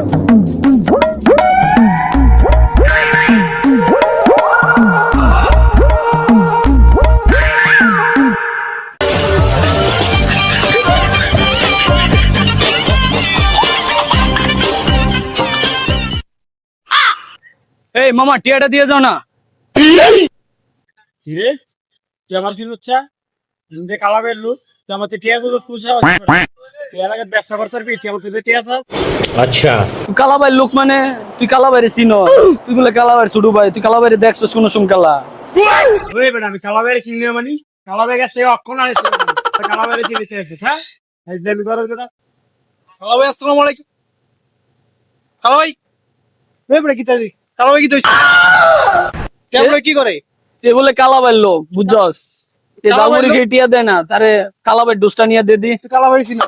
এই মামা টিয়াটা দিয়ে যাও না। সিরে তুই আমার কি হচ্ছে যে কালাবের লোক তুই আমার টিয়া গুলো পুষা তুই এলাকার ব্যবসা করতে পারবি তুই আমার তুই টিয়া পাও। अच्छा তুই কালাবাইর লোক মানে তুই কালাবাইরে চিনো, তুই বলে কালাবাইর ছোট ভাই, তুই কালাবাইরে দেখছস কোন সুম কালা? ওই বেটা আমি কালাবের চিনি মানি কালাবের কাছে অক্ষণ আছে কালাবের চিনি চেয়েছিস হ্যাঁ এই দেবি করো বেটা কালাবাই আসসালামু আলাইকুম কালাবাই ওই বেটা কি তাই কালাবাই কি দইছ কেমন কি করে এ বলে কালাবাইর লোক বুঝছস, এ দামুরি কে টিয়া দেয় না, তারে কালাবাইর ডোজটা নিয়ে দে দি। কালাবাই চিনি